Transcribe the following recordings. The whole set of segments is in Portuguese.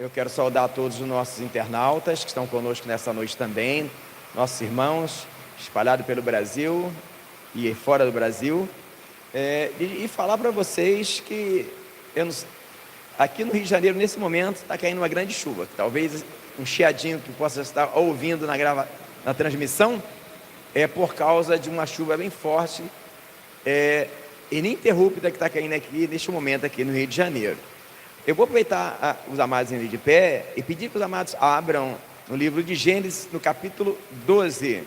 Eu quero saudar todos os nossos internautas que estão conosco nessa noite também, nossos irmãos espalhados pelo Brasil e fora do Brasil, e falar para vocês que aqui no Rio de Janeiro, nesse momento, está caindo uma grande chuva. Talvez um chiadinho que possa estar ouvindo na transmissão é por causa de uma chuva bem forte, ininterrupta, que está caindo aqui neste momento aqui no Rio de Janeiro. Eu vou aproveitar os amados em de pé e pedir que os amados abram no livro de Gênesis, no capítulo 12.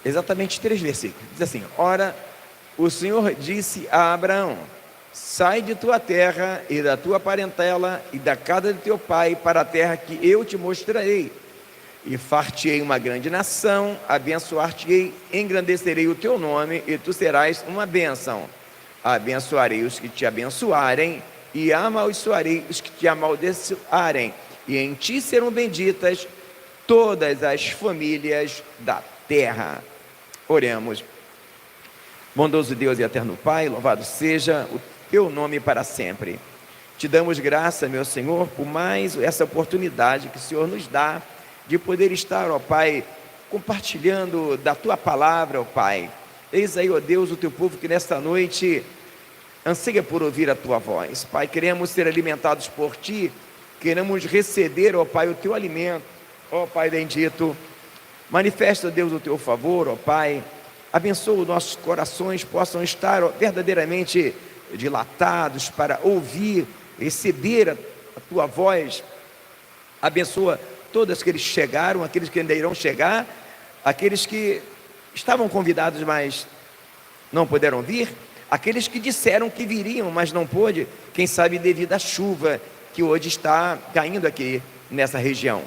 Exatamente 3 versículos. Diz assim: Ora, o Senhor disse a Abraão: sai de tua terra e da tua parentela e da casa de teu pai para a terra que eu te mostrarei. E far-te-ei uma grande nação, abençoar-te-ei, engrandecerei o teu nome e tu serás uma bênção. Abençoarei os que te abençoarem e amaldiçoarei os que te amaldiçoarem. E em ti serão benditas todas as famílias da terra. Oremos. Bondoso Deus e eterno Pai, louvado seja o teu nome para sempre. Te damos graça, meu Senhor, por mais essa oportunidade que o Senhor nos dá de poder estar, ó Pai, compartilhando da tua palavra, ó Pai. Eis aí, ó Deus, o teu povo que nesta noite anseia por ouvir a tua voz. Pai, queremos ser alimentados por ti, queremos receber, ó Pai, o teu alimento, ó Pai bendito. Manifesta, Deus, o teu favor, ó Pai. Abençoa os nossos corações, possam estar verdadeiramente dilatados para ouvir, receber a tua voz. Abençoa todos aqueles que chegaram, aqueles que ainda irão chegar, aqueles que estavam convidados, mas não puderam vir, aqueles que disseram que viriam, mas não pôde, quem sabe devido à chuva que hoje está caindo aqui nessa região.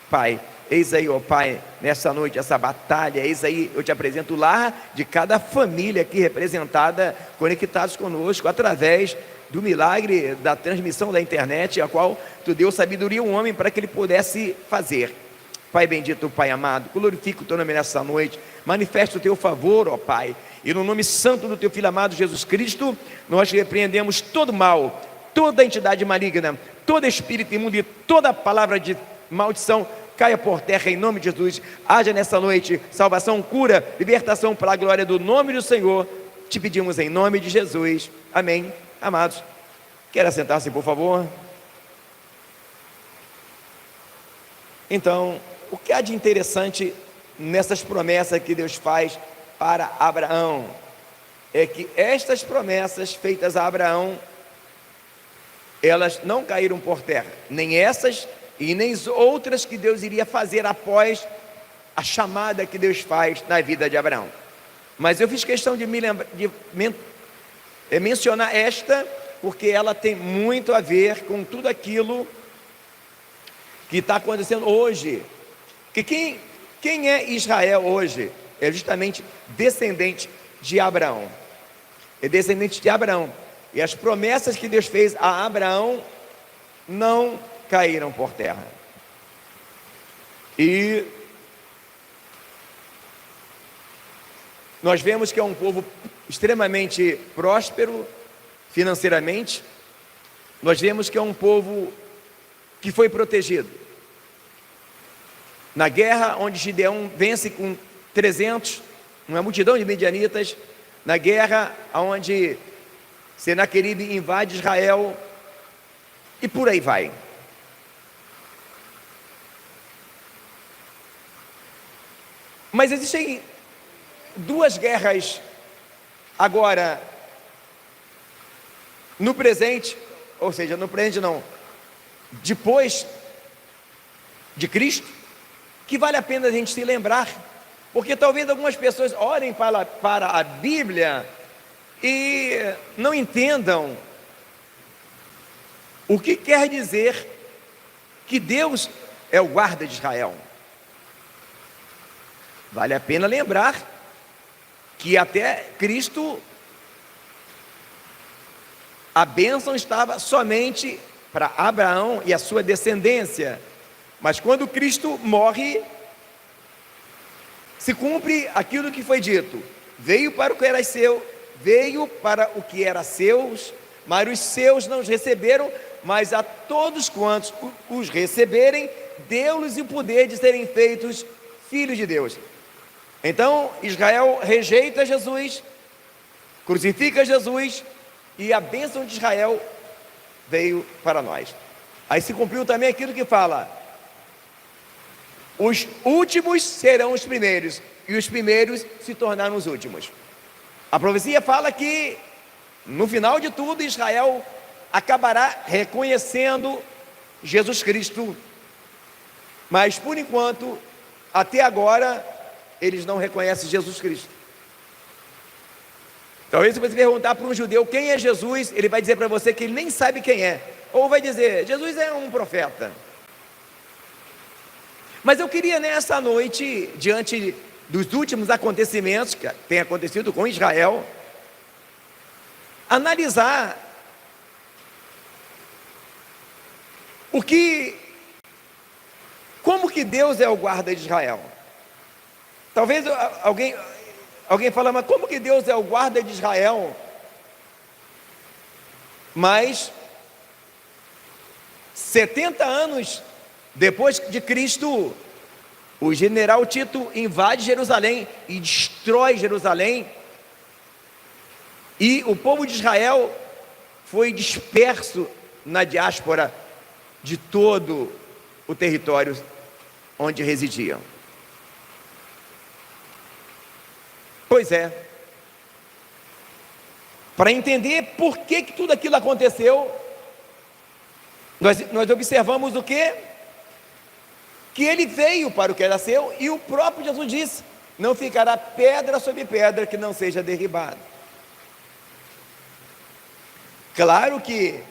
Pai, eis aí, ó Pai, nessa noite, essa batalha, eis aí, eu te apresento o lar de cada família aqui representada, conectados conosco, através do milagre da transmissão da internet, a qual tu deu sabedoria a um homem para que ele pudesse fazer. Pai bendito, Pai amado, glorifica o teu nome nessa noite, manifesta o teu favor, ó Pai, e no nome santo do teu Filho amado Jesus Cristo, nós repreendemos todo mal, toda entidade maligna, todo espírito imundo e toda palavra de maldição, caia por terra em nome de Jesus. Haja nessa noite salvação, cura, libertação para a glória do nome do Senhor, te pedimos em nome de Jesus, amém. Amados, quer assentar-se por favor? Então, o que há de interessante nessas promessas que Deus faz para Abraão é que estas promessas feitas a Abraão, elas não caíram por terra, nem essas e nem outras que Deus iria fazer após a chamada que Deus faz na vida de Abraão. Mas eu fiz questão de mencionar esta, porque ela tem muito a ver com tudo aquilo que está acontecendo hoje. Que quem é Israel hoje? É justamente descendente de Abraão. É descendente de Abraão. E as promessas que Deus fez a Abraão não caíram por terra. E nós vemos que é um povo extremamente próspero financeiramente. Nós vemos que é um povo que foi protegido. Na guerra onde Gideão vence com 300, uma multidão de midianitas, na guerra onde Senaqueribe invade Israel, e por aí vai. Mas existem 2 guerras agora, no presente, ou seja, no presente não, depois de Cristo, que vale a pena a gente se lembrar, porque talvez algumas pessoas olhem para a Bíblia e não entendam o que quer dizer que Deus é o guarda de Israel. Vale a pena lembrar que até Cristo, a bênção estava somente para Abraão e a sua descendência, mas quando Cristo morre, se cumpre aquilo que foi dito: veio para o que era seu, veio para o que era seus, mas os seus não os receberam, mas a todos quantos os receberem, deu-lhes o poder de serem feitos filhos de Deus. Então, Israel rejeita Jesus, crucifica Jesus, e a bênção de Israel veio para nós. Aí se cumpriu também aquilo que fala: os últimos serão os primeiros, e os primeiros se tornaram os últimos. A profecia fala que no final de tudo Israel acabará reconhecendo Jesus Cristo, mas por enquanto, até agora, eles não reconhecem Jesus Cristo. Talvez se você perguntar para um judeu quem é Jesus, ele vai dizer para você que ele nem sabe quem é, ou vai dizer: Jesus é um profeta. Mas eu queria nessa noite, diante dos últimos acontecimentos que tem acontecido com Israel, analisar como que Deus é o guarda de Israel. Talvez alguém fala: mas como que Deus é o guarda de Israel? Mas 70 anos depois de Cristo, o general Tito invade Jerusalém e destrói Jerusalém, e o povo de Israel foi disperso na diáspora de todo o território onde residiam. Pois é, para entender por que tudo aquilo aconteceu, nós observamos o quê? Que ele veio para o que era seu, e o próprio Jesus disse: não ficará pedra sobre pedra que não seja derribada. Claro que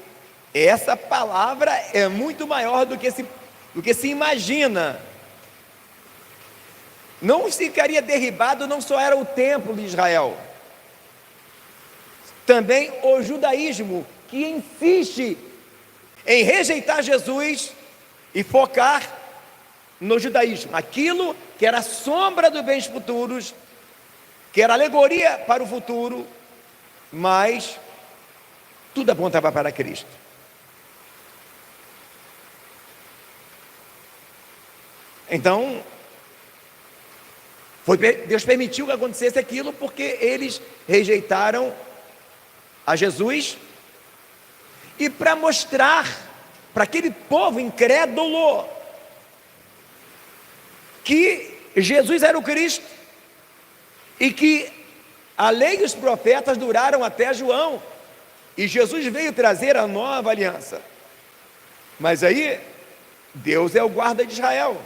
essa palavra é muito maior do que se imagina. Não ficaria derribado, não só era o templo de Israel, também o judaísmo, que insiste em rejeitar Jesus e focar no judaísmo, aquilo que era sombra dos bens futuros, que era alegoria para o futuro, mas tudo apontava para Cristo. Então, Deus permitiu que acontecesse aquilo porque eles rejeitaram a Jesus, e para mostrar para aquele povo incrédulo que Jesus era o Cristo, e que a lei e os profetas duraram até João, e Jesus veio trazer a nova aliança. Mas aí, Deus é o guarda de Israel.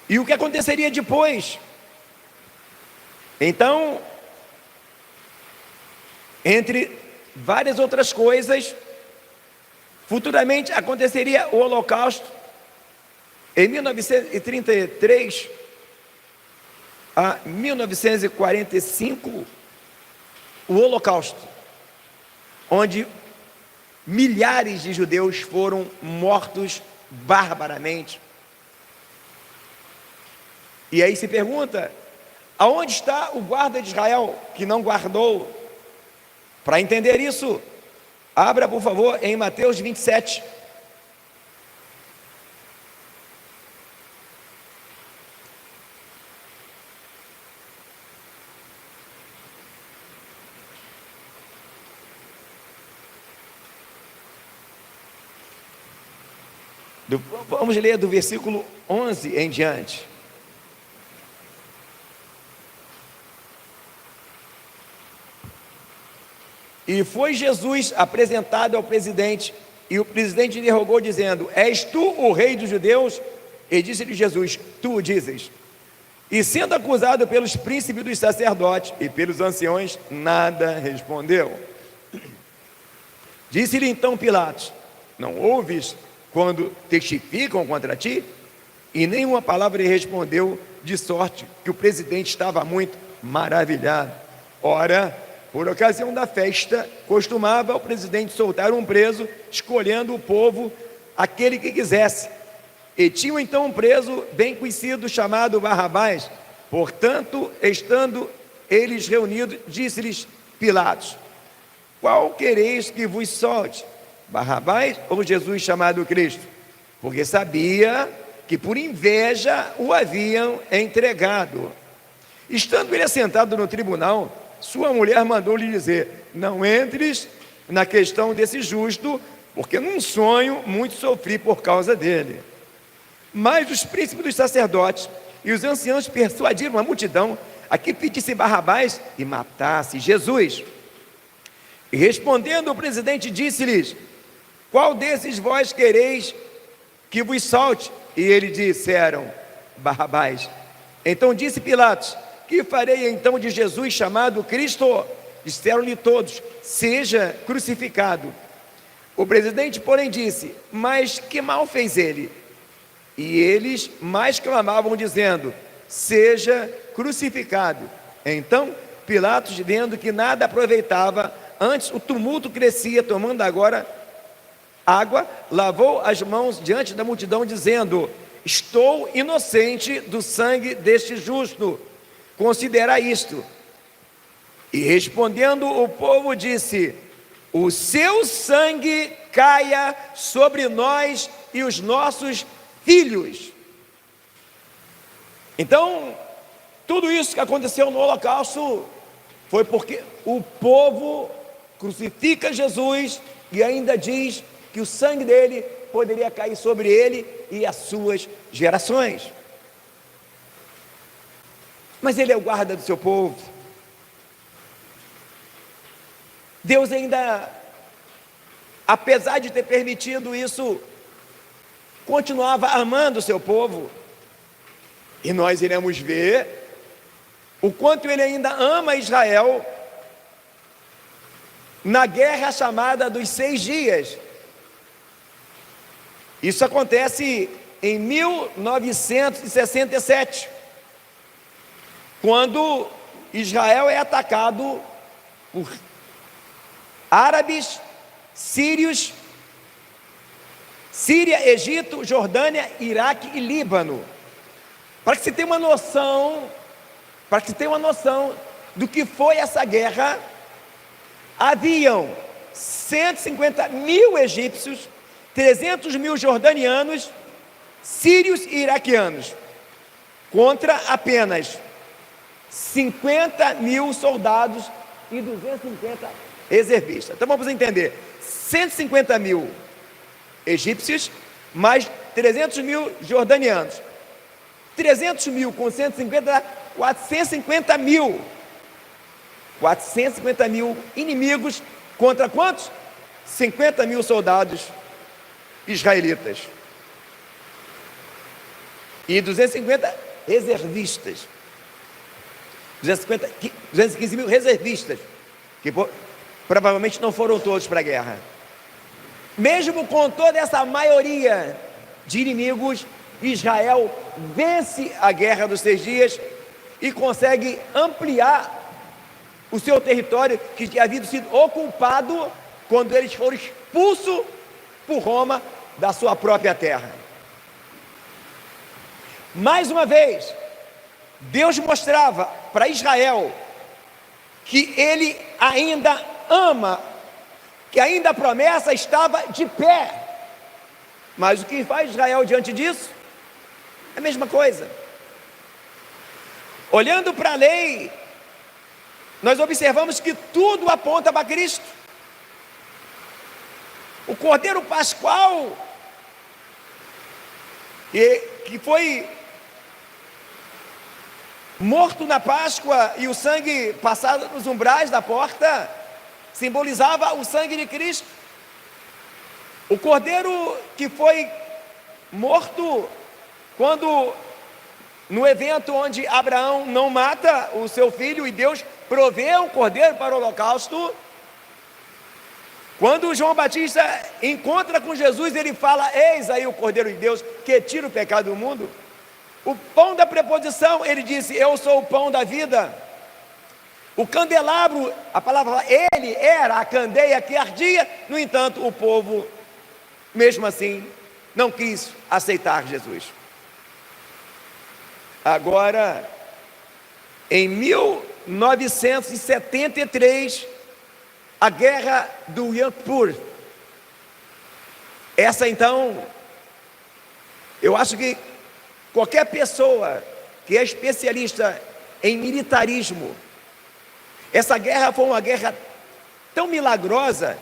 E o que aconteceria depois? Então, entre várias outras coisas, futuramente aconteceria o Holocausto. Em 1933 a 1945, o Holocausto, onde milhares de judeus foram mortos barbaramente. E aí se pergunta: aonde está o guarda de Israel que não guardou? Para entender isso, abra por favor em Mateus 27. Vamos ler do versículo 11 em diante. E foi Jesus apresentado ao presidente, e o presidente interrogou dizendo: és tu o rei dos judeus? E disse-lhe Jesus: tu o dizes. E sendo acusado pelos príncipes dos sacerdotes e pelos anciões, nada respondeu. Disse-lhe então Pilatos: não ouves quando testificam contra ti? E nenhuma palavra lhe respondeu, de sorte que o presidente estava muito maravilhado. Ora, por ocasião da festa, costumava o presidente soltar um preso, escolhendo o povo aquele que quisesse. E tinham então um preso bem conhecido, chamado Barrabás. Portanto, estando eles reunidos, disse-lhes Pilatos: qual quereis que vos solte? Barrabás ou Jesus chamado Cristo? Porque sabia que por inveja o haviam entregado. Estando ele assentado no tribunal, sua mulher mandou-lhe dizer: não entres na questão desse justo, porque num sonho muito sofri por causa dele. Mas os príncipes dos sacerdotes e os anciãos persuadiram a multidão a que pedisse Barrabás e matasse Jesus. E respondendo o presidente, disse-lhes: qual desses vós quereis que vos solte? E eles disseram: Barrabás. Então disse Pilatos: que farei então de Jesus chamado Cristo? Disseram-lhe todos: seja crucificado. O presidente, porém, disse: mas que mal fez ele? E eles mais clamavam, dizendo: seja crucificado. Então Pilatos, vendo que nada aproveitava, antes o tumulto crescia, tomando agora água, lavou as mãos diante da multidão, dizendo: estou inocente do sangue deste justo, considerai isto. E respondendo o povo disse: o seu sangue caia sobre nós e os nossos filhos. Então, tudo isso que aconteceu no holocausto foi porque o povo crucifica Jesus e ainda diz que o sangue dele poderia cair sobre ele e as suas gerações. Mas ele é o guarda do seu povo. Deus ainda, apesar de ter permitido isso, continuava amando o seu povo. E nós iremos ver o quanto ele ainda ama Israel na guerra chamada dos 6 dias. Isso acontece em 1967, quando Israel é atacado por árabes, sírios, Síria, Egito, Jordânia, Iraque e Líbano. Para que se tenha uma noção, do que foi essa guerra, haviam 150 mil egípcios, 300 mil jordanianos, sírios e iraquianos, contra apenas 50 mil soldados e 250 reservistas. Então vamos entender: 150 mil egípcios, mais 300 mil jordanianos. 300 mil com 150 dá 450 mil. 450 mil inimigos contra quantos? 50 mil soldados israelitas. E 250 reservistas. 215 mil reservistas, que provavelmente não foram todos para a guerra. Mesmo com toda essa maioria de inimigos, Israel vence a guerra dos 6 dias e consegue ampliar o seu território, que havia sido ocupado quando eles foram expulsos por Roma da sua própria terra. Mais uma vez, Deus mostrava para Israel que ele ainda ama, que ainda a promessa estava de pé. Mas o que faz Israel diante disso? É a mesma coisa. Olhando para a lei, nós observamos que tudo aponta para Cristo. O Cordeiro Pascual, que foi morto na Páscoa, e o sangue passado nos umbrais da porta, simbolizava o sangue de Cristo. O cordeiro que foi morto quando, no evento onde Abraão não mata o seu filho e Deus provê um cordeiro para o holocausto, quando João Batista encontra com Jesus, ele fala: eis aí o Cordeiro de Deus que tira o pecado do mundo. O pão da preposição, ele disse: eu sou o pão da vida. O candelabro, a palavra fala, ele era a candeia que ardia. No entanto, o povo, mesmo assim, não quis aceitar Jesus. Agora, em 1973, a guerra do Yom Kippur. Essa então, eu acho que qualquer pessoa que é especialista em militarismo, essa guerra foi uma guerra tão milagrosa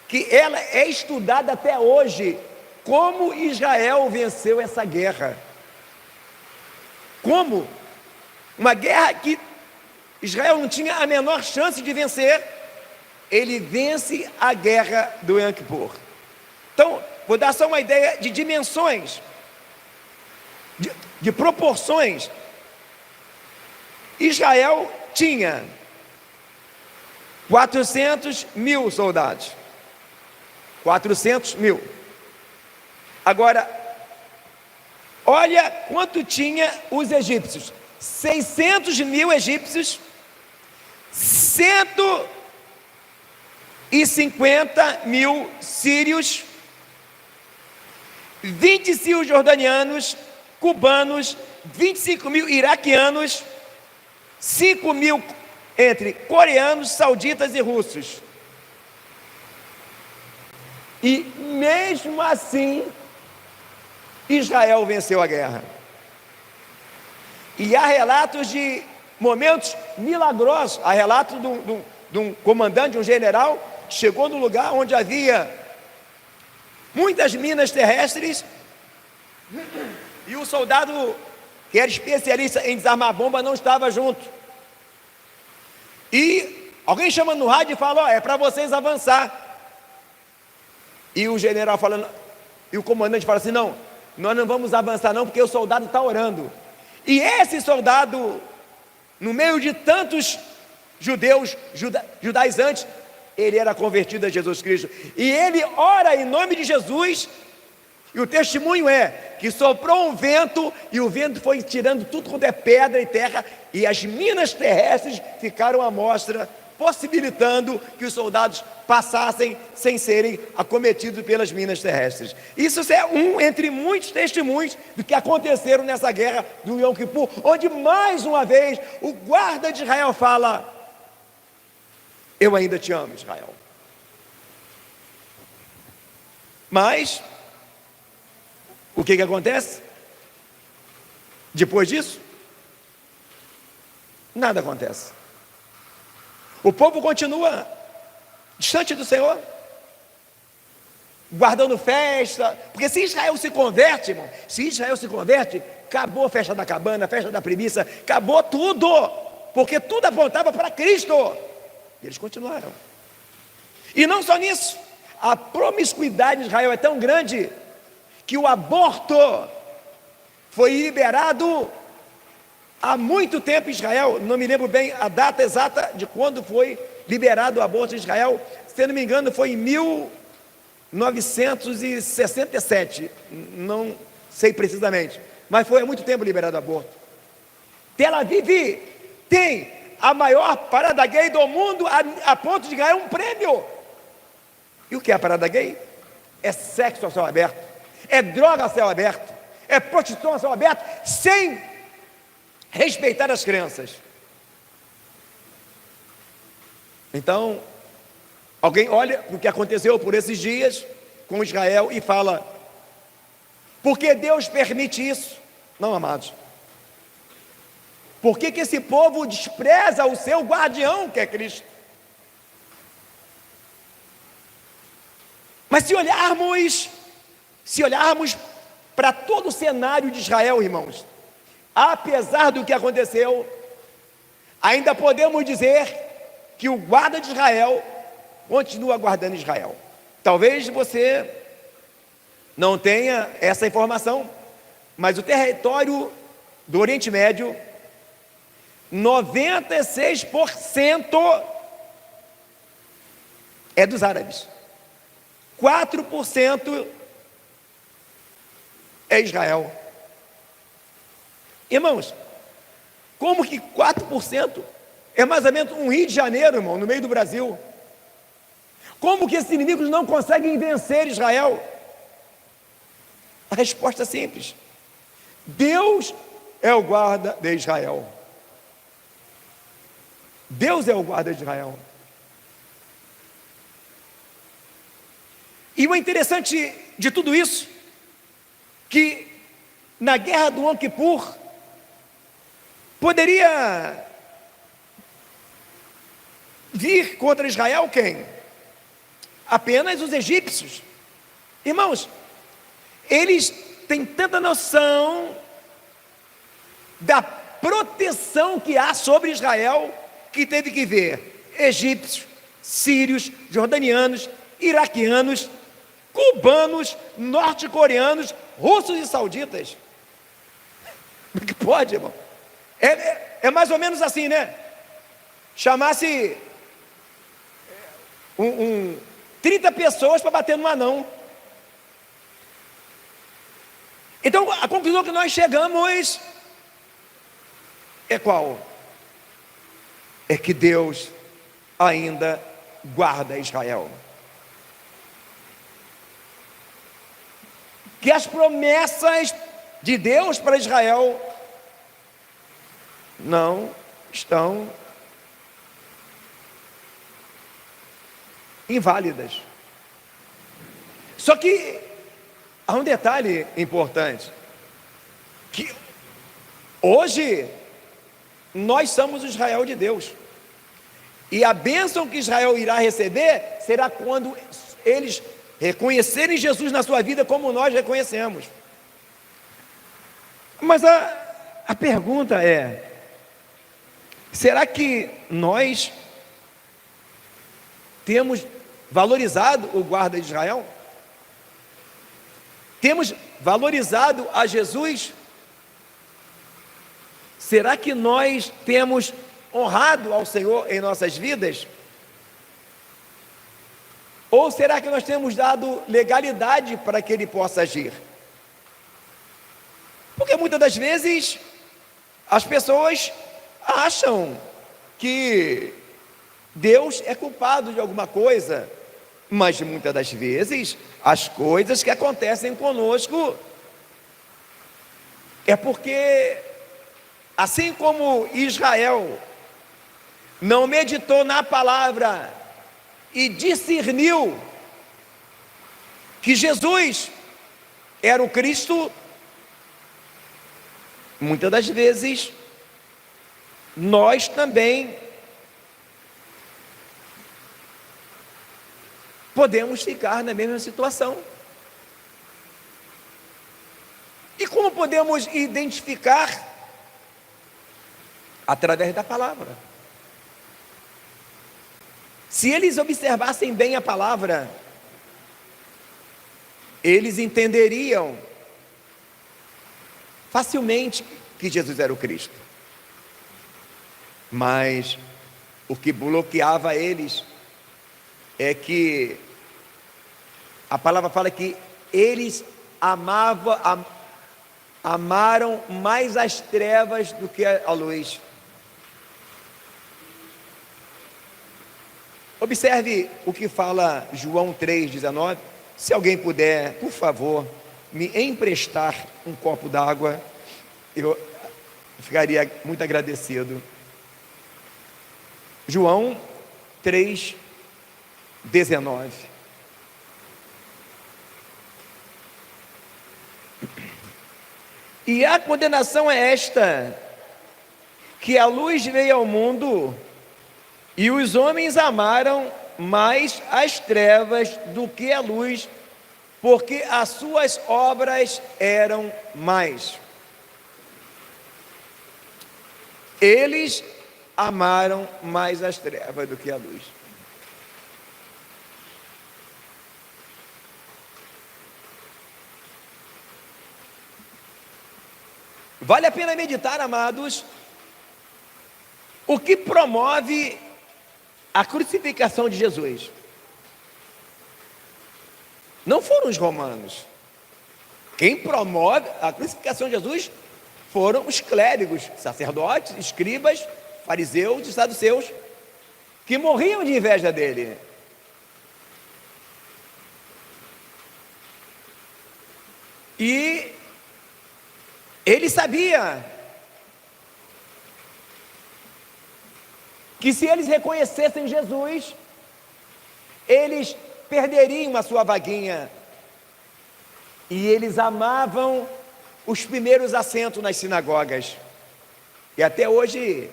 que ela é estudada até hoje, como Israel venceu essa guerra. Como? Uma guerra que Israel não tinha a menor chance de vencer, ele vence a guerra do Yom Kippur. Então, vou dar só uma ideia de dimensões, de proporções. Israel tinha 400 mil soldados. 400 mil. Agora, olha quanto tinha os egípcios: 600 mil egípcios, 150 mil sírios, 25 jordanianos, cubanos, 25 mil iraquianos, 5 mil entre coreanos, sauditas e russos. E mesmo assim, Israel venceu a guerra. E há relatos de momentos milagrosos. Há relatos de um comandante, de um general, chegou no lugar onde havia muitas minas terrestres, e o soldado, que era especialista em desarmar bomba, não estava junto. E alguém chama no rádio e fala: ó, é para vocês avançar. E o general falando, e o comandante fala assim: não, nós não vamos avançar não, porque o soldado está orando. E esse soldado, no meio de tantos judeus, judaizantes, ele era convertido a Jesus Cristo, e ele ora em nome de Jesus, e o testemunho é que soprou um vento, e o vento foi tirando tudo quanto é pedra e terra, e as minas terrestres ficaram à mostra, possibilitando que os soldados passassem sem serem acometidos pelas minas terrestres. Isso é um entre muitos testemunhos do que aconteceram nessa guerra do Yom Kippur, onde mais uma vez o guarda de Israel fala: eu ainda te amo, Israel. Mas o que acontece? Depois disso, nada acontece. O povo continua distante do Senhor, guardando festa, porque se Israel se converte, irmão, se Israel se converte, acabou a festa da cabana, a festa da premissa, acabou tudo, porque tudo apontava para Cristo. Eles continuaram. E não só nisso, a promiscuidade de Israel é tão grande que o aborto foi liberado há muito tempo em Israel. Não me lembro bem a data exata de quando foi liberado o aborto em Israel. Se não me engano, foi em 1967. Não sei precisamente, mas foi há muito tempo liberado o aborto. Tel Aviv tem a maior parada gay do mundo, a ponto de ganhar um prêmio. E o que é a parada gay? É sexo a céu aberto, é droga a céu aberto, é prostituição a céu aberto, sem respeitar as crenças. Então, alguém olha o que aconteceu por esses dias com Israel e fala: por que Deus permite isso? Não, amados, por que esse povo despreza o seu guardião, que é Cristo? Mas se olharmos para todo o cenário de Israel, irmãos, apesar do que aconteceu, ainda podemos dizer que o guarda de Israel continua guardando Israel. Talvez você não tenha essa informação, mas o território do Oriente Médio, 96% é dos árabes, 4% é Israel. Irmãos, como que 4%? É mais ou menos um Rio de Janeiro, irmão, no meio do Brasil. Como que esses inimigos não conseguem vencer Israel? A resposta é simples: Deus é o guarda de Israel. Deus é o guarda de Israel. E o interessante de tudo isso, que na guerra do Yom Kippur, poderia vir contra Israel quem? Apenas os egípcios. Irmãos, eles têm tanta noção da proteção que há sobre Israel, que teve que ver egípcios, sírios, jordanianos, iraquianos, cubanos, norte-coreanos, russos e sauditas. Como que pode, irmão? É mais ou menos assim, né? Chamasse 30 pessoas para bater no anão. Então, a conclusão que nós chegamos é qual? É que Deus ainda guarda Israel. Que as promessas de Deus para Israel não estão inválidas. Só que há um detalhe importante, que hoje nós somos o Israel de Deus, e a bênção que Israel irá receber será quando eles reconhecerem Jesus na sua vida como nós reconhecemos. Mas a pergunta é: será que nós temos valorizado o guarda de Israel? Temos valorizado a Jesus? Será que nós temos honrado ao Senhor em nossas vidas? Ou será que nós temos dado legalidade para que Ele possa agir? Porque muitas das vezes as pessoas acham que Deus é culpado de alguma coisa, mas muitas das vezes as coisas que acontecem conosco é porque, assim como Israel não meditou na palavra e discerniu que Jesus era o Cristo, muitas das vezes nós também podemos ficar na mesma situação. E como podemos identificar? Através da palavra. Se eles observassem bem a palavra, eles entenderiam facilmente que Jesus era o Cristo. Mas o que bloqueava eles é que a palavra fala que eles amaram mais as trevas do que a luz. Observe o que fala João 3,19. Se alguém puder, por favor, me emprestar um copo d'água, eu ficaria muito agradecido. João 3,19. E a condenação é esta, que a luz veio ao mundo, e os homens amaram mais as trevas do que a luz, porque as suas obras eram más. Eles amaram mais as trevas do que a luz. Vale a pena meditar, amados, o que promove a crucificação de Jesus. Não foram os romanos. Quem promove a crucificação de Jesus foram os clérigos, sacerdotes, escribas, fariseus e saduceus, que morriam de inveja dele. E ele sabia que se eles reconhecessem Jesus, eles perderiam a sua vaguinha. E eles amavam os primeiros assentos nas sinagogas. E até hoje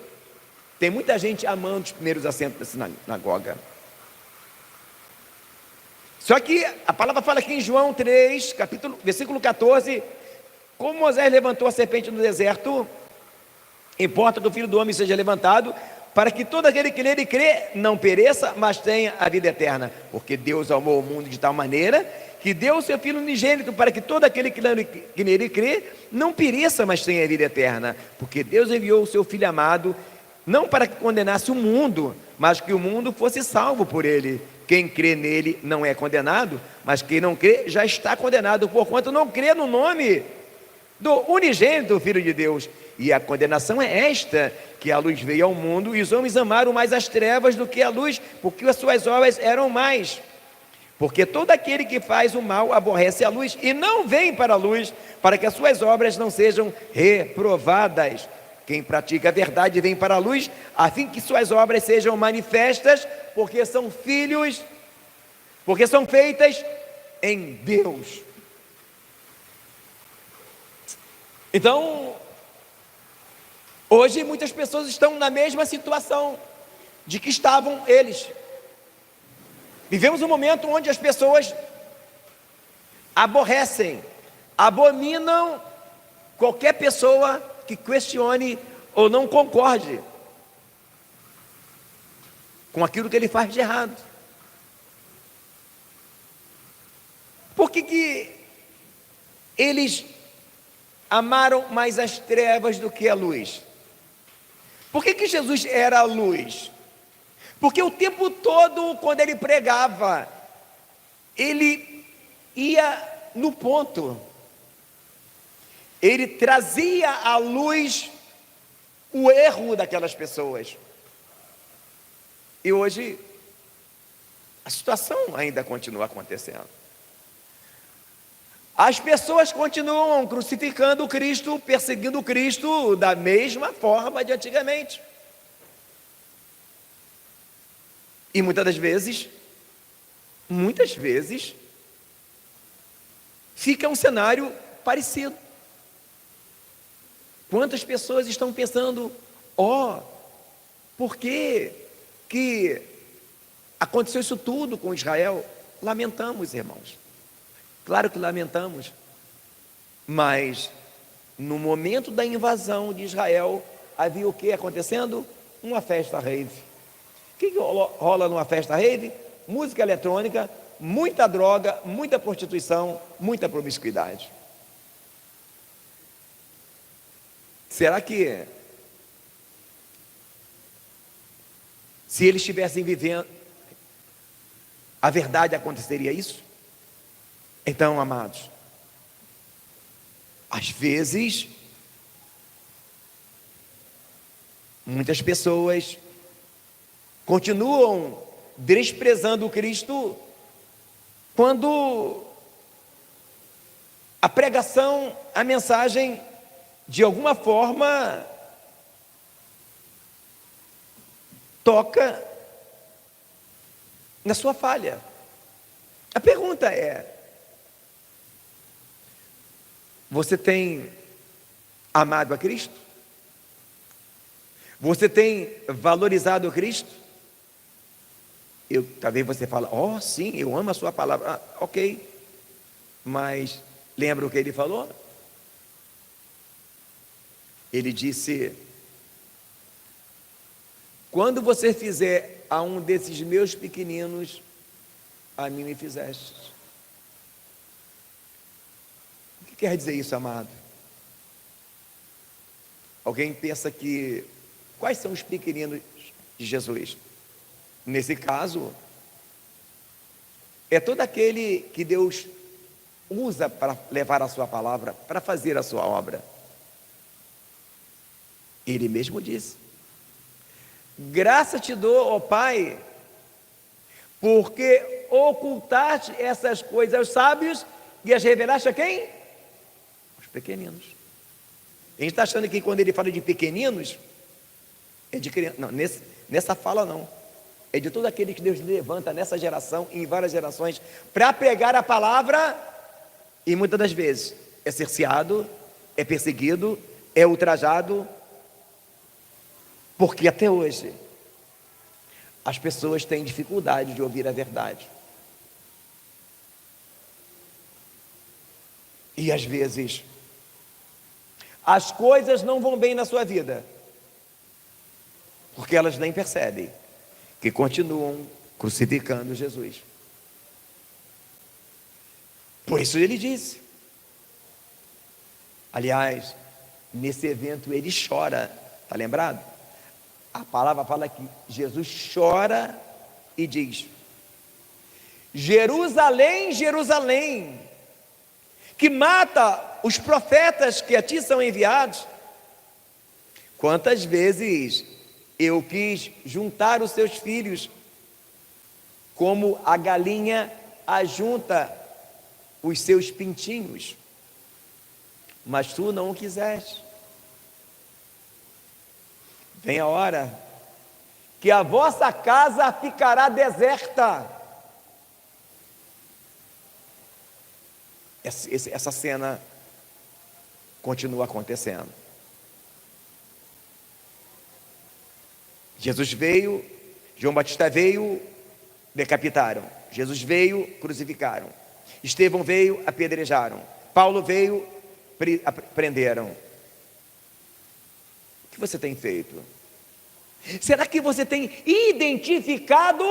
tem muita gente amando os primeiros assentos da sinagoga. Só que a palavra fala aqui em João 3, versículo 14, como Moisés levantou a serpente no deserto, importa que o Filho do Homem seja levantado, para que todo aquele que nele crê não pereça, mas tenha a vida eterna. Porque Deus amou o mundo de tal maneira que deu o seu Filho unigênito, para que todo aquele que nele crê não pereça, mas tenha a vida eterna. Porque Deus enviou o seu Filho amado, não para que condenasse o mundo, mas que o mundo fosse salvo por ele. Quem crê nele não é condenado, mas quem não crê já está condenado, porquanto não crê no nome do unigênito Filho de Deus. E a condenação é esta, que a luz veio ao mundo, e os homens amaram mais as trevas do que a luz, porque as suas obras eram mais. Porque todo aquele que faz o mal aborrece a luz, e não vem para a luz, para que as suas obras não sejam reprovadas. Quem pratica a verdade vem para a luz, a fim que suas obras sejam manifestas, porque são filhos, porque são feitas em Deus. Então, hoje muitas pessoas estão na mesma situação de que estavam eles. Vivemos um momento onde as pessoas aborrecem, abominam qualquer pessoa que questione ou não concorde com aquilo que ele faz de errado. Por que eles amaram mais as trevas do que a luz? Por que Jesus era a luz? Porque o tempo todo, quando ele pregava, ele ia no ponto. Ele trazia à luz o erro daquelas pessoas. E hoje, a situação ainda continua acontecendo. As pessoas continuam crucificando Cristo, perseguindo Cristo da mesma forma de antigamente. E muitas vezes, fica um cenário parecido. Quantas pessoas estão pensando, por que aconteceu isso tudo com Israel? Lamentamos, irmãos. Claro que lamentamos. Mas, no momento da invasão de Israel, havia o que acontecendo? Uma festa rave. O que rola numa festa rave? Música eletrônica, muita droga, muita prostituição, muita promiscuidade. Será que, se eles estivessem vivendo a verdade, aconteceria isso? Então, amados, às vezes, muitas pessoas continuam desprezando Cristo quando a pregação, a mensagem, de alguma forma, toca na sua falha. A pergunta é: você tem amado a Cristo? Você tem valorizado a Cristo? Talvez você fale, sim, eu amo a sua palavra. Ok, mas lembra o que ele falou? Ele disse: quando você fizer a um desses meus pequeninos, a mim me fizeste. O que quer dizer isso, amado? Alguém pensa que, quais são os pequeninos de Jesus? Nesse caso, é todo aquele que Deus usa para levar a sua palavra, para fazer a sua obra. Ele mesmo disse: graça te dou, ó Pai, porque ocultaste essas coisas aos sábios e as revelaste a quem? Os pequeninos. A gente está achando que quando ele fala de pequeninos, é de criança. Não, nessa fala não. é de todo aquele que Deus levanta nessa geração e em várias gerações para pregar a palavra, e muitas das vezes é cerceado, é perseguido, é ultrajado, porque até hoje as pessoas têm dificuldade de ouvir a verdade. E às vezes as coisas não vão bem na sua vida, porque elas nem percebem que continuam crucificando Jesus. Por isso ele disse. Aliás, nesse evento ele chora, está lembrado? A palavra fala que Jesus chora e diz: Jerusalém, Jerusalém, que mata os profetas que a ti são enviados. Quantas vezes eu quis juntar os seus filhos, como a galinha ajunta os seus pintinhos, mas tu não o quiseste. Vem a hora que a vossa casa ficará deserta. Essa cena continua acontecendo. Jesus veio, João Batista veio, decapitaram. Jesus veio, crucificaram. Estevão veio, apedrejaram. Paulo veio, prenderam. O que você tem feito? Será que você tem identificado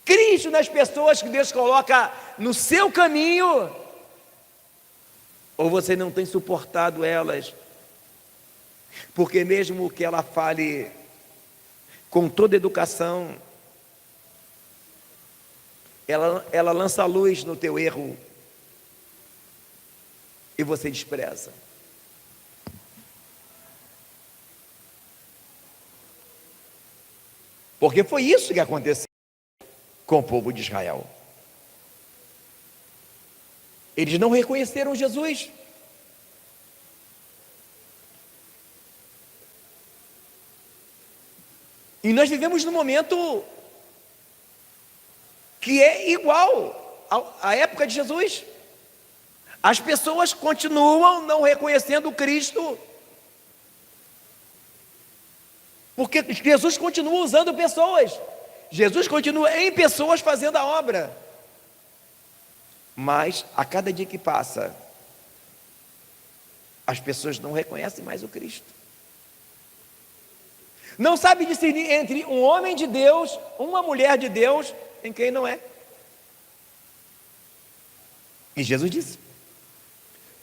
Cristo nas pessoas que Deus coloca no seu caminho? Ou você não tem suportado elas? Porque mesmo que ela fale com toda educação, ela lança luz no teu erro e você despreza. Porque foi isso que aconteceu com o povo de Israel. Eles não reconheceram Jesus. E nós vivemos num momento que é igual à época de Jesus. As pessoas continuam não reconhecendo Cristo, porque Jesus continua usando pessoas. Jesus continua em pessoas fazendo a obra. Mas a cada dia que passa, as pessoas não reconhecem mais o Cristo. Não sabe discernir entre um homem de Deus, uma mulher de Deus, em quem não é. E Jesus disse: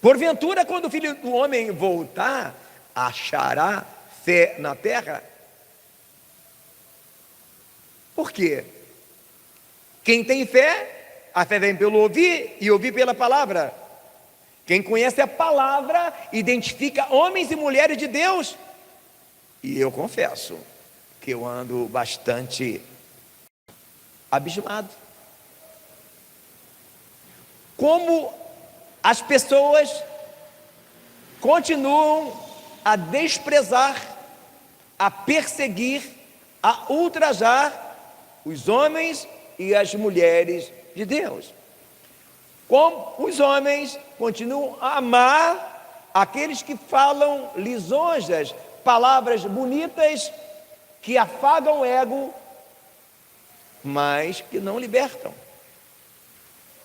porventura, quando o Filho do Homem voltar, achará fé na terra? Por quê? Quem tem fé, a fé vem pelo ouvir e ouvir pela palavra. Quem conhece a palavra identifica homens e mulheres de Deus. E eu confesso que eu ando bastante abismado. Como as pessoas continuam a desprezar, a perseguir, a ultrajar os homens e as mulheres de Deus. Como os homens continuam a amar aqueles que falam lisonjas, palavras bonitas, que afagam o ego, mas que não libertam.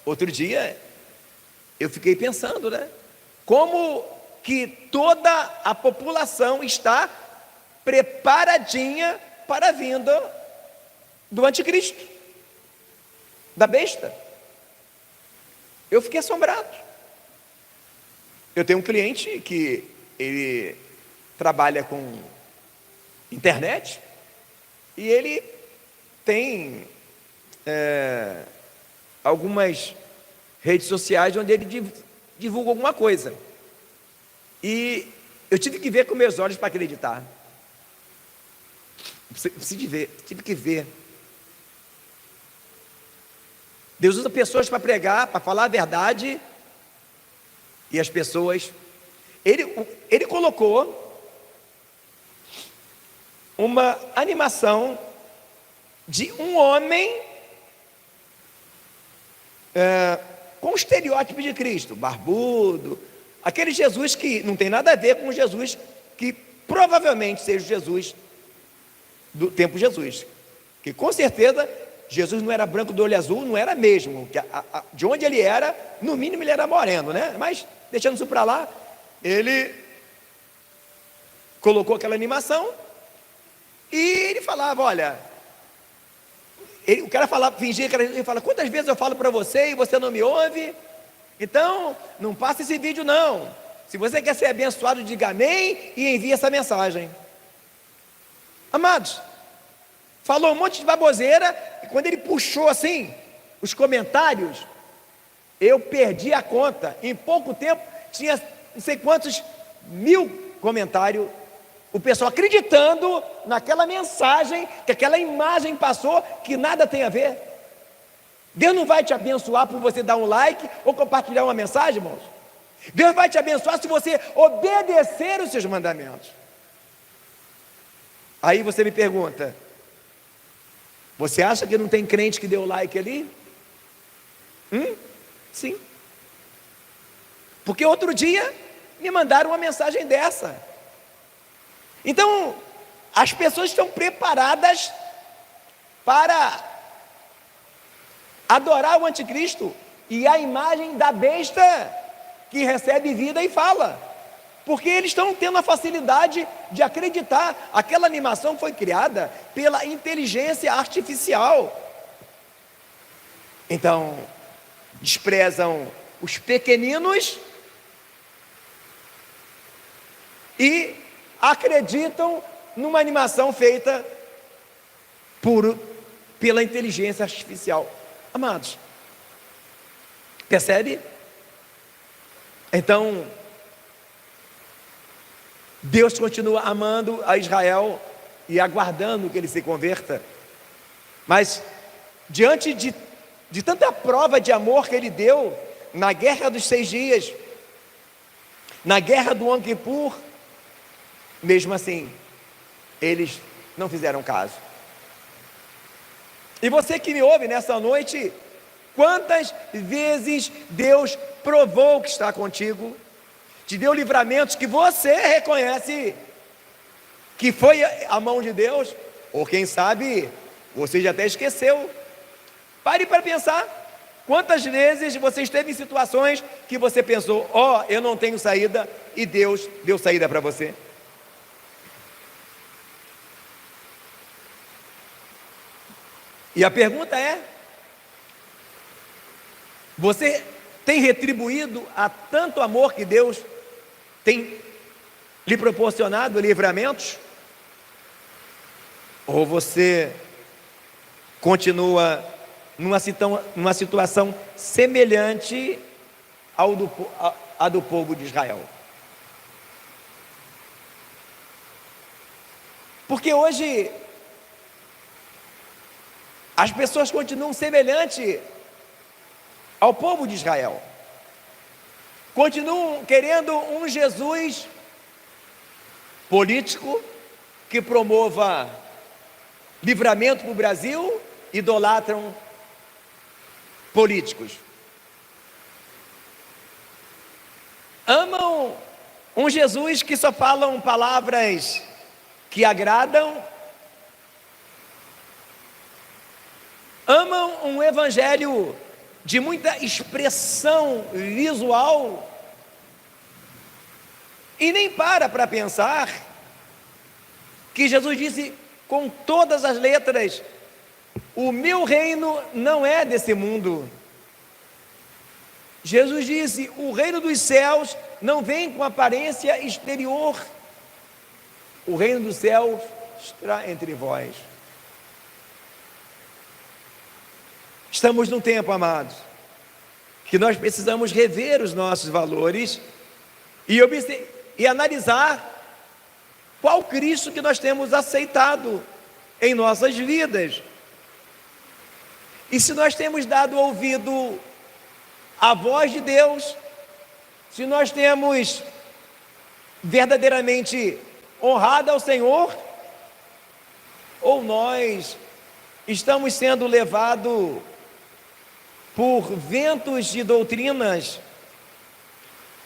Outro dia, eu fiquei pensando, como que toda a população está preparadinha para a vinda do anticristo, da besta. Eu fiquei assombrado. Eu tenho um cliente que ele trabalha com internet e ele tem algumas redes sociais onde ele divulga alguma coisa. E eu tive que ver com meus olhos para acreditar. Tive que ver. Deus usa pessoas para pregar, para falar a verdade, e as pessoas... Ele colocou uma animação de um homem com o estereótipo de Cristo, barbudo, aquele Jesus que não tem nada a ver com o Jesus que provavelmente seja o Jesus do tempo de Jesus, que com certeza Jesus não era branco do olho azul, não era mesmo, de onde ele era, no mínimo ele era moreno, né? Mas deixando isso para lá, ele colocou aquela animação e ele falava, olha, o cara falava, fingia que ele fala, quantas vezes eu falo para você e você não me ouve? Então, não passa esse vídeo não. Se você quer ser abençoado, diga amém e envie essa mensagem. Amados, falou um monte de baboseira, e quando ele puxou assim, os comentários, eu perdi a conta. Em pouco tempo, tinha não sei quantos mil comentários, o pessoal acreditando naquela mensagem, que aquela imagem passou, que nada tem a ver. Deus não vai te abençoar por você dar um like ou compartilhar uma mensagem, irmãos. Deus vai te abençoar se você obedecer os seus mandamentos. Aí você me pergunta, você acha que não tem crente que deu like ali? Sim. Porque outro dia me mandaram uma mensagem dessa. Então, as pessoas estão preparadas para adorar o anticristo e a imagem da besta que recebe vida e fala, porque eles estão tendo a facilidade de acreditar. Aquela animação foi criada pela inteligência artificial. Então, desprezam os pequeninos e acreditam numa animação feita pela inteligência artificial. Amados, percebe? Então, Deus continua amando a Israel e aguardando que ele se converta, mas diante de tanta prova de amor que ele deu na guerra dos 6 dias, na guerra do Yom Kippur, mesmo assim, eles não fizeram caso. E você que me ouve nessa noite, quantas vezes Deus provou que está contigo, te deu livramentos que você reconhece que foi a mão de Deus, ou quem sabe, você já até esqueceu. Pare para pensar, quantas vezes você esteve em situações que você pensou, eu não tenho saída, e Deus deu saída para você. E a pergunta é, você tem retribuído a tanto amor que Deus tem lhe proporcionado livramentos? Ou você continua numa situação semelhante à do povo de Israel? Porque hoje as pessoas continuam semelhantes ao povo de Israel, continuam querendo um Jesus político que promova livramento para o Brasil, idolatram políticos. Amam um Jesus que só falam palavras que agradam, amam um evangelho de muita expressão visual e nem para pensar que Jesus disse com todas as letras: o meu reino não é desse mundo. Jesus disse: o reino dos céus não vem com aparência exterior, o reino dos céus está entre vós. Estamos num tempo, amados, que nós precisamos rever os nossos valores e analisar qual Cristo que nós temos aceitado em nossas vidas. E se nós temos dado ouvido à voz de Deus, se nós temos verdadeiramente honrado ao Senhor, ou nós estamos sendo levados por ventos de doutrinas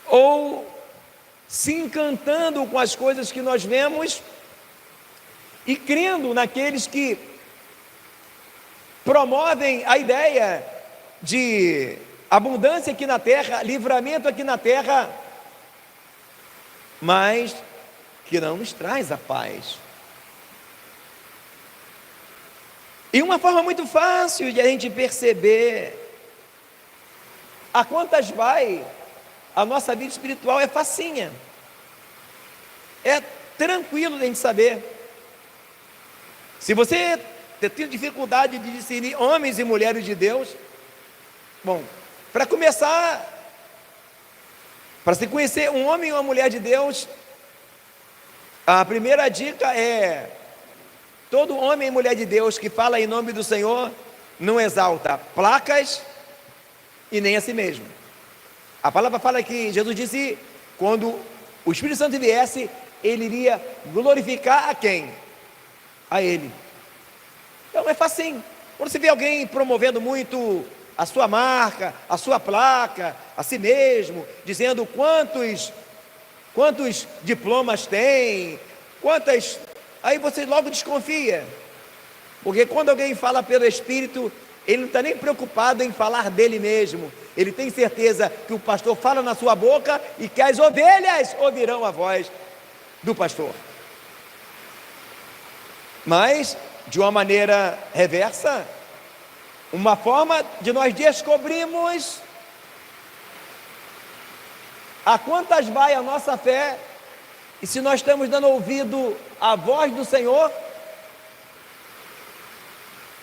ou se encantando com as coisas que nós vemos e crendo naqueles que promovem a ideia de abundância aqui na terra, livramento aqui na terra, mas que não nos traz a paz. E uma forma muito fácil de a gente perceber a quantas vai a nossa vida espiritual é facinha, é tranquilo de a gente saber. Se você tem dificuldade de discernir homens e mulheres de Deus, bom, para começar, para se conhecer um homem e uma mulher de Deus, a primeira dica é: todo homem e mulher de Deus que fala em nome do Senhor não exalta placas e nem a si mesmo. A palavra fala que Jesus disse, quando o Espírito Santo viesse, ele iria glorificar a quem? A ele. Então é facinho. Quando você vê alguém promovendo muito a sua marca, a sua placa, a si mesmo, dizendo quantos diplomas tem, aí você logo desconfia, porque quando alguém fala pelo Espírito, ele não está nem preocupado em falar dele mesmo, ele tem certeza que o pastor fala na sua boca e que as ovelhas ouvirão a voz do pastor. Mas, de uma maneira reversa, uma forma de nós descobrirmos a quantas vai a nossa fé e se nós estamos dando ouvido à voz do Senhor,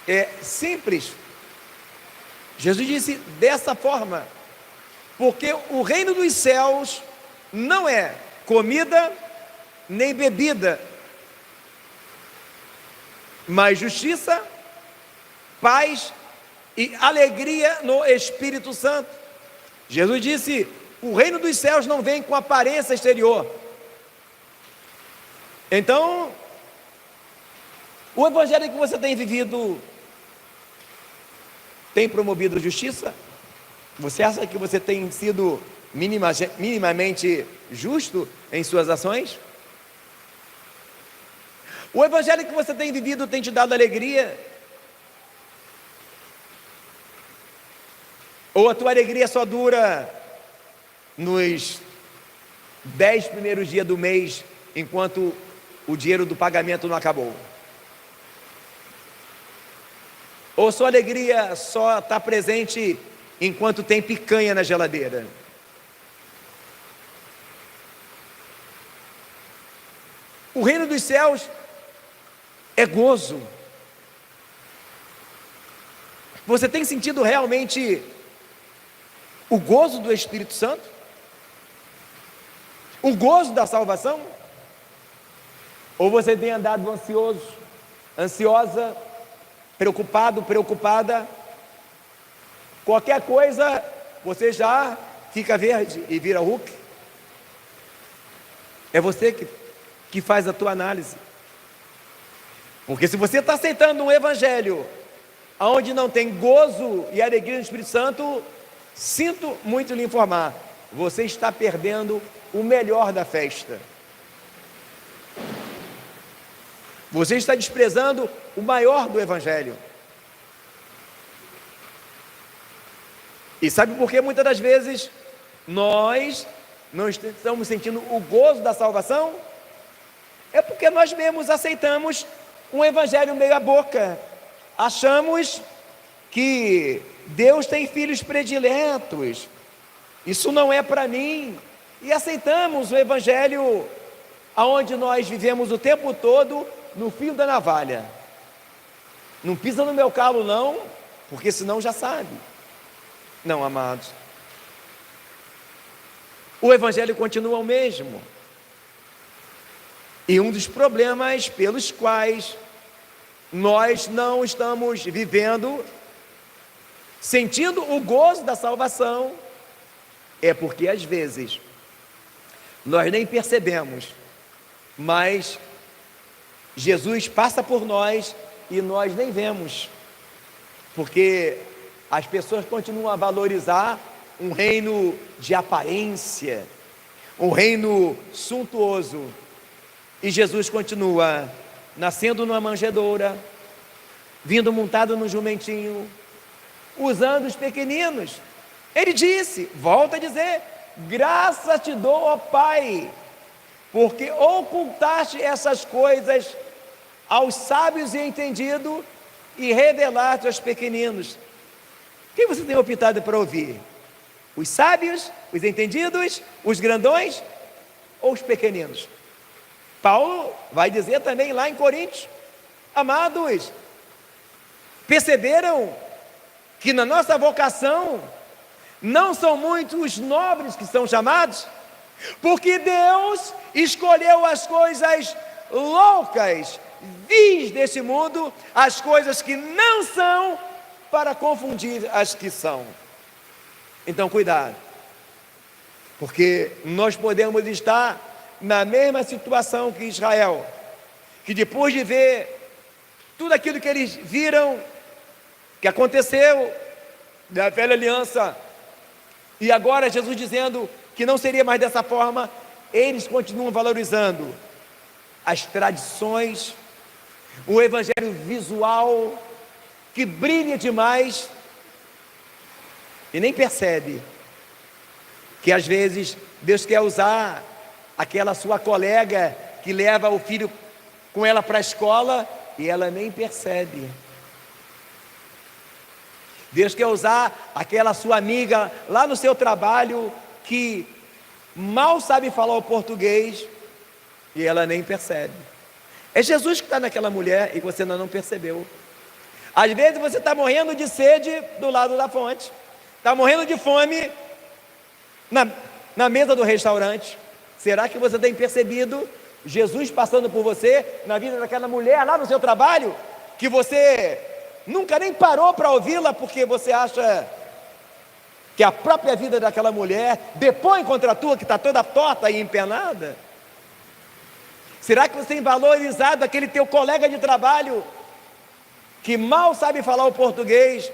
é simples. Jesus disse dessa forma, porque o reino dos céus não é comida nem bebida, mas justiça, paz e alegria no Espírito Santo. Jesus disse: o reino dos céus não vem com aparência exterior. Então, o evangelho que você tem vivido tem promovido justiça? Você acha que você tem sido minimamente justo em suas ações? O evangelho que você tem vivido tem te dado alegria? Ou a tua alegria só dura nos 10 primeiros dias do mês, enquanto o dinheiro do pagamento não acabou? Ou sua alegria só está presente enquanto tem picanha na geladeira? O reino dos céus é gozo. Você tem sentido realmente o gozo do Espírito Santo? O gozo da salvação? Ou você tem andado ansioso, ansiosa, preocupado, preocupada? Qualquer coisa você já fica verde e vira Hulk? É você que faz a tua análise. Porque se você está aceitando um evangelho onde não tem gozo e alegria no Espírito Santo, sinto muito lhe informar, você está perdendo o melhor da festa. Você está desprezando o maior do evangelho. E sabe por que muitas das vezes nós não estamos sentindo o gozo da salvação? É porque nós mesmos aceitamos um evangelho meia boca. Achamos que Deus tem filhos prediletos, isso não é para mim, e aceitamos o evangelho aonde nós vivemos o tempo todo no fio da navalha. Não pisa no meu calo não, porque senão já sabe. Não, amados, o evangelho continua o mesmo. E um dos problemas pelos quais nós não estamos vivendo, sentindo o gozo da salvação, é porque às vezes nós nem percebemos, mas Jesus passa por nós e nós nem vemos, porque as pessoas continuam a valorizar um reino de aparência, um reino suntuoso, e Jesus continua nascendo numa manjedoura, vindo montado num jumentinho, usando os pequeninos. Ele disse, volta a dizer, graças te dou, ó Pai, porque ocultaste essas coisas aos sábios e entendidos e revelaste aos pequeninos. Quem você tem optado para ouvir? Os sábios, os entendidos, os grandões ou os pequeninos? Paulo vai dizer também lá em Coríntios, amados, perceberam que na nossa vocação não são muitos os nobres que são chamados, porque Deus escolheu as coisas loucas, vis deste mundo, as coisas que não são, para confundir as que são. Então cuidado, porque nós podemos estar na mesma situação que Israel, que depois de ver tudo aquilo que eles viram que aconteceu na velha aliança, e agora Jesus dizendo que não seria mais dessa forma, eles continuam valorizando as tradições, o evangelho visual, que brilha demais, e nem percebe que às vezes Deus quer usar aquela sua colega que leva o filho com ela para a escola, e ela nem percebe. Deus quer usar aquela sua amiga lá no seu trabalho, que mal sabe falar o português, e ela nem percebe. É Jesus que está naquela mulher e você ainda não percebeu. Às vezes você está morrendo de sede do lado da fonte, está morrendo de fome na mesa do restaurante. Será que você tem percebido Jesus passando por você, na vida daquela mulher lá no seu trabalho, que você nunca nem parou para ouvi-la, porque você acha que a própria vida daquela mulher depõe contra a tua, que está toda torta e empenada? Será que você tem valorizado aquele teu colega de trabalho, que mal sabe falar o português,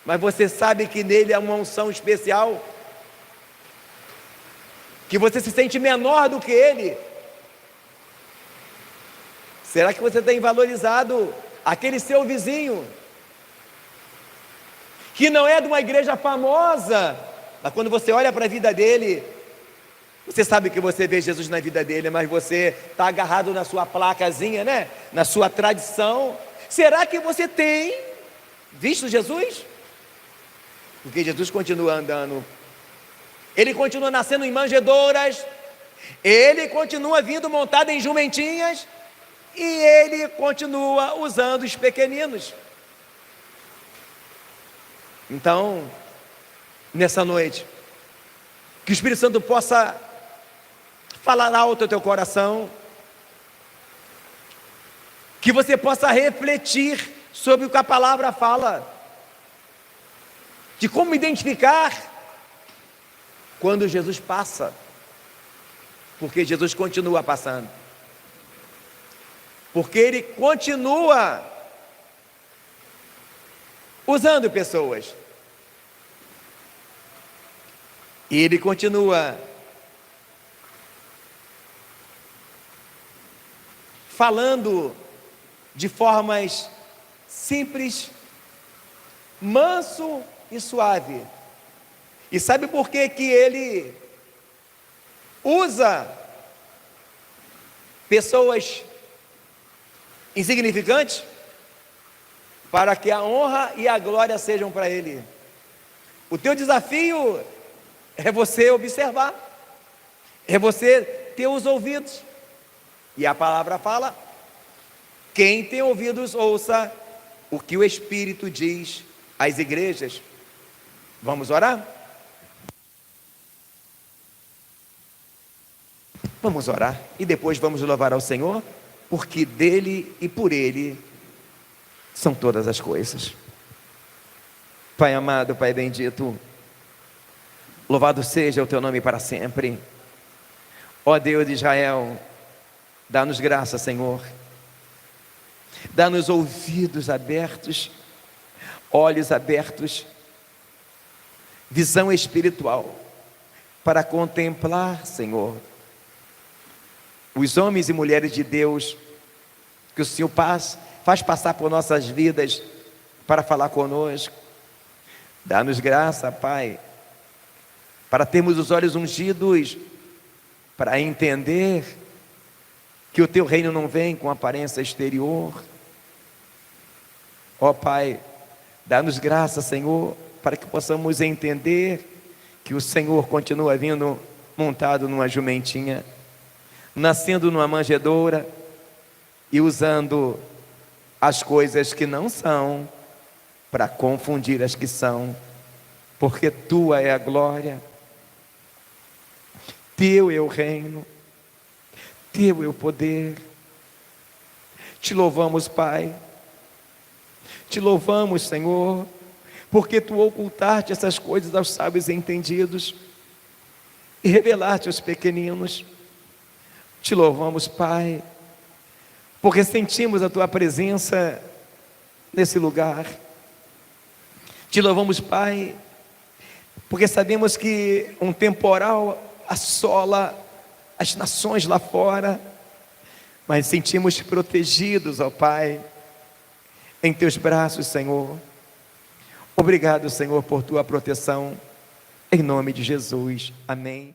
mas você sabe que nele há uma unção especial, que você se sente menor do que ele? Será que você tem valorizado aquele seu vizinho, que não é de uma igreja famosa, mas quando você olha para a vida dele, você sabe que você vê Jesus na vida dele, mas você está agarrado na sua placazinha, né? Na sua tradição. Será que você tem visto Jesus? Porque Jesus continua andando, ele continua nascendo em manjedouras, ele continua vindo montado em jumentinhas, e ele continua usando os pequeninos. Então, nessa noite, que o Espírito Santo possa falar alto ao teu coração, que você possa refletir sobre o que a palavra fala, de como identificar quando Jesus passa, porque Jesus continua passando, porque ele continua usando pessoas, e ele continua falando de formas simples, manso e suave. E sabe por que que ele usa pessoas insignificantes? Para que a honra e a glória sejam para ele. O teu desafio é você observar, é você ter os ouvidos, e a palavra fala: quem tem ouvidos, ouça o que o Espírito diz às igrejas. Vamos orar? Vamos orar e depois vamos louvar ao Senhor, porque dele e por ele são todas as coisas. Pai amado, Pai bendito, louvado seja o teu nome para sempre. Ó Deus de Israel, dá-nos graça, Senhor, Dá-nos ouvidos abertos, olhos abertos, visão espiritual, para contemplar, Senhor, os homens e mulheres de Deus, que o Senhor faz passar por nossas vidas, para falar conosco. Dá-nos graça, Pai, para termos os olhos ungidos, para entender que o Teu reino não vem com aparência exterior. Ó Pai, dá-nos graça, Senhor, para que possamos entender que o Senhor continua vindo montado numa jumentinha, nascendo numa manjedoura e usando as coisas que não são para confundir as que são, porque Tua é a glória, Teu é o reino, Teu é o poder. Te louvamos, Pai, te louvamos, Senhor, porque Tu ocultaste essas coisas aos sábios e entendidos e revelaste aos pequeninos. Te louvamos, Pai, porque sentimos a Tua presença nesse lugar. Te louvamos, Pai, porque sabemos que um temporal assola as nações lá fora, mas sentimos protegidos, ó Pai, em Teus braços, Senhor. Obrigado, Senhor, por Tua proteção, em nome de Jesus, amém.